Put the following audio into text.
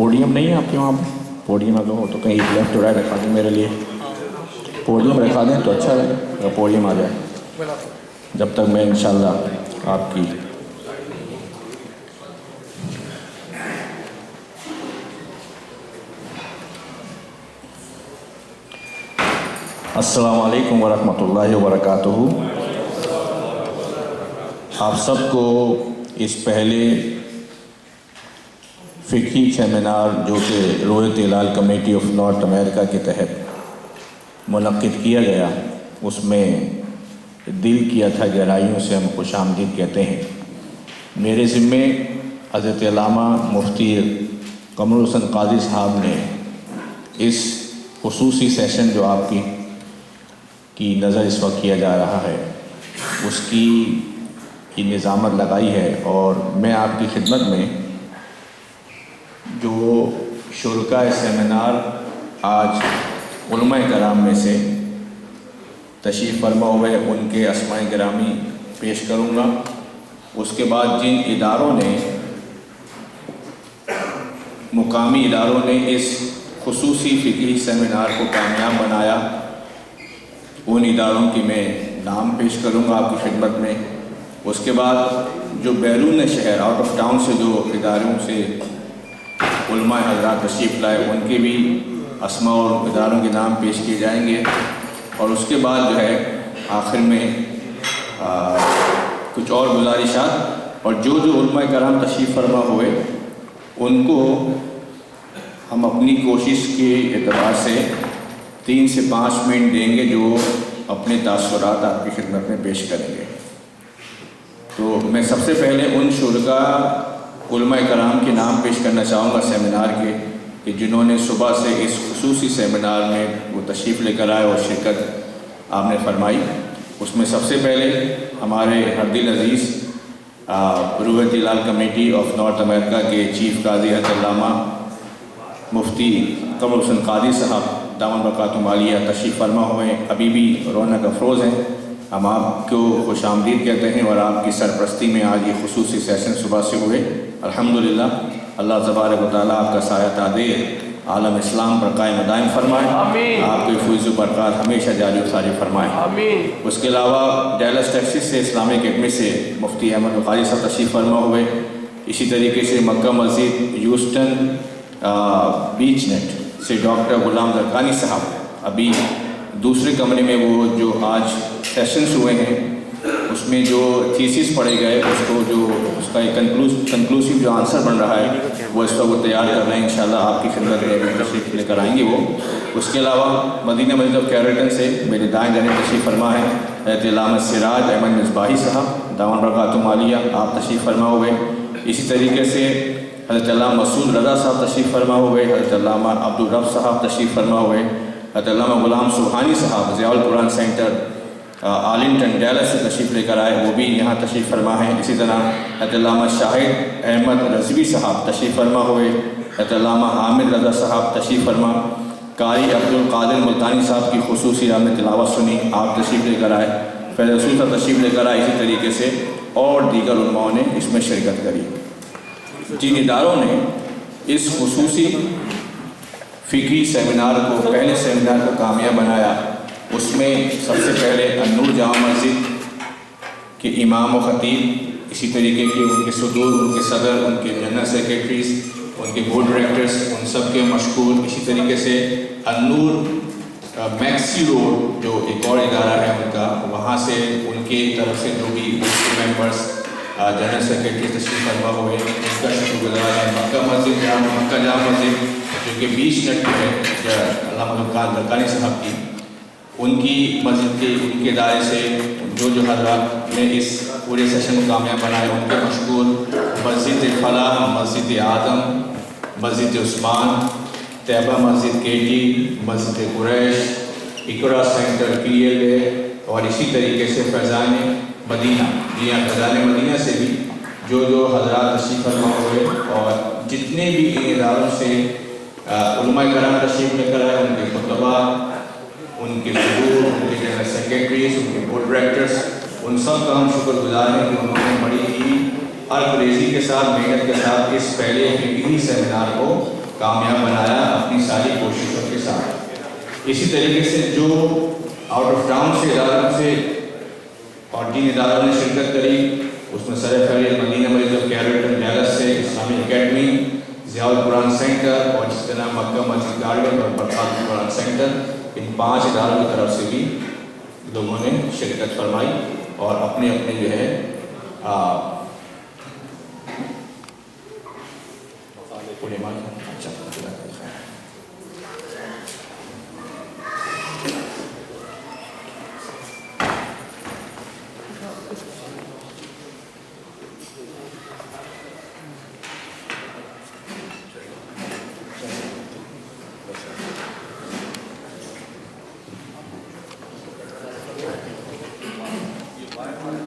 Podium نہیں ہے آپ کے وہاں پہ؟ پوڈیم اگر ہو تو کہیں لیفٹ ٹو رائٹ رکھا دیں میرے لیے. پوڈیم رکھا دیں تو اچھا رہے اگر پوڈیم آ جائے جب تک میں انشاءاللہ آپ کی. السلام علیکم ورحمۃ اللہ وبرکاتہ. آپ سب کو اس پہلے فقہی سیمینار جو کہ رویت ہلال کمیٹی آف نارتھ امریکہ کے تحت منعقد کیا گیا اس میں دل کیا تھا گہرائیوں سے ہم خوش آمدید کہتے ہیں. میرے ذمے حضرت علامہ مفتی قمر حسن قاضی صاحب نے اس خصوصی سیشن جو آپ کی نظر اس وقت کیا جا رہا ہے اس کی نظامت لگائی ہے. اور میں آپ کی خدمت میں جو شرکاء سیمینار آج علماء کرام میں سے تشریف فرما ہوئے ان کے اسماء گرامی پیش کروں گا. اس کے بعد جن اداروں نے مقامی اداروں نے اس خصوصی فقہی سیمینار کو کامیاب بنایا ان اداروں کی میں نام پیش کروں گا آپ کی خدمت میں. اس کے بعد جو بیرون شہر آؤٹ آف ٹاؤن سے جو اداروں سے علماء حضرات تشریف لائے ان کے بھی اسماء اور اداروں کے نام پیش کیے جائیں گے. اور اس کے بعد جو ہے آخر میں کچھ اور گزارشات اور جو علماء کرام تشریف فرما ہوئے ان کو ہم اپنی کوشش کے اعتبار سے 3 سے 5 منٹ دیں گے جو اپنے تاثرات آپ کی خدمت میں پیش کریں گے. تو میں سب سے پہلے ان شرکاء علماء کرام کے نام پیش کرنا چاہوں گا سیمینار کے کہ جنہوں نے صبح سے اس خصوصی سیمینار میں وہ تشریف لے کر آئے اور شرکت آپ نے فرمائی. اس میں سب سے پہلے ہمارے ہر دل عزیز رویت ہلال کمیٹی آف نارتھ امریکہ کے چیف قاضی حضرت علامہ مفتی قمر حسن قاضی صاحب دامن برکاتہم عالیہ تشریف فرما ہوئے ابھی بھی رونق افروز ہیں. ہم آپ کو خوش آمدید کہتے ہیں اور آپ کی سرپرستی میں آج یہ خصوصی سیشن صبح سے ہوئے. الحمدللہ اللہ تبارک و تعالیٰ آپ کا سایہ تعدیر عالم اسلام پر قائم دائم فرمائے. آپ کے فیض و برکات ہمیشہ جاری و ساری فرمائے. اس کے علاوہ ڈیلس ٹیکساس سے اسلامی اکیڈمی سے مفتی احمد بخاری صاحب تشریف فرما ہوئے. اسی طریقے سے مکہ مسجد یوسٹن بیچ نیٹ سے ڈاکٹر غلام زرقانی صاحب ابھی دوسرے کمرے میں وہ جو آج سیشنز ہوئے ہیں اس میں جو تھیسس پڑھے گئے اس کو جو اس کا ایک کنکلوسیو جو آنسر بن رہا ہے وہ اس کا وہ تیار کر رہے ہیں. انشاءاللہ آپ کی خدمت میں تشریف لے کر آئیں گے وہ. اس کے علاوہ مدینہ مسجد آف کیریٹن سے میرے دائیں جانب تشریف فرما ہے حضرت علامہ سراج احمد مصباحی صاحب دامن برکاتہم عالیہ آپ تشریف فرما ہوئے. اسی طریقے سے حضرت علامہ مسعود رضا صاحب تشریف فرما ہوئے. حضرت علامہ عبدالرب صاحب تشریف فرما ہوئے. حضرت علامہ غلام سبحانی صاحب ضیاء القرآن سینٹر آرلنگٹن ڈیلس سے تشریف لے کر آئے وہ بھی یہاں تشریف فرما ہیں. اسی طرح حضرت علامہ شاہد احمد رضوی صاحب تشریف فرما ہوئے. حضرت علامہ حامد رضا صاحب تشریف فرما. قاری عبد القادر ملتانی صاحب کی خصوصی رام تلاوت سنی آپ تشریف لے کر آئے. فیض رسول صاحب تشریف لے کر آئے. اسی طریقے سے اور دیگر علماء نے اس میں شرکت کری. جن اداروں نے اس خصوصی فقہی سیمینار کو پہلے سیمینار کو کامیاب بنایا اس میں سب سے پہلے النور جامع مسجد کے امام و خطیب اسی طریقے کے ان کے صدور ان کے صدر ان کے جنرل سیکریٹریز ان کے بورڈ ڈائریکٹرز ان سب کے مشکور. اسی طریقے سے النور میکسی روڈ جو ایک اور ادارہ ہے ان کا وہاں سے ان کے طرف سے جو بھی ممبرس جنرل سیکریٹری تشریف فرما ہوئے ان کا شکر گزار ہے. مکہ جامع مسجد جو کہ بیچ نیٹ پہ ہے علامہ زرقانی صاحب کی ان کی مسجد کے ان کے ادارے سے جو حضرات نے اس پورے سیشن کو کامیاب بنائے ان کے مشکور. مسجد فلاح مسجد آدم مسجد عثمان طیبہ مسجد کیٹی مسجد قریش اقرا سینٹر PLA اور اسی طریقے سے فیضان مدینہ فیضان مدینہ سے بھی جو حضرات تشریف فرما ہوئے اور جتنے بھی ان اداروں سے علماء کرام تشریف لے کر آئے ان کے خطبہ ان کے صدور ان کے جنرل سیکریٹریز ان کے بورڈ ڈائریکٹرز ان سب کا ہم شکر گزار ہیں کہ انہوں نے بڑی ہی ہر پریزی کے ساتھ محنت کے ساتھ اس پہلے فقہی سیمینار کو کامیاب بنایا اپنی ساری کوششوں کے ساتھ۔ اسی طریقے سے جو آؤٹ آف ٹاؤن سے اداروں سے اور جن اداروں نے شرکت کری اس میں سر فہرست مدینہ مسجد کیریٹن ڈیلس سے اسلامی اکیڈمی، ضیاء القرآن سینٹر اور جس طرح مکہ مسجد گارڈن اور برکات قرآن سینٹر، ان 5 اداروں کی طرف سے بھی لوگوں نے شرکت فرمائی اور اپنے اپنے جو ہے مفاد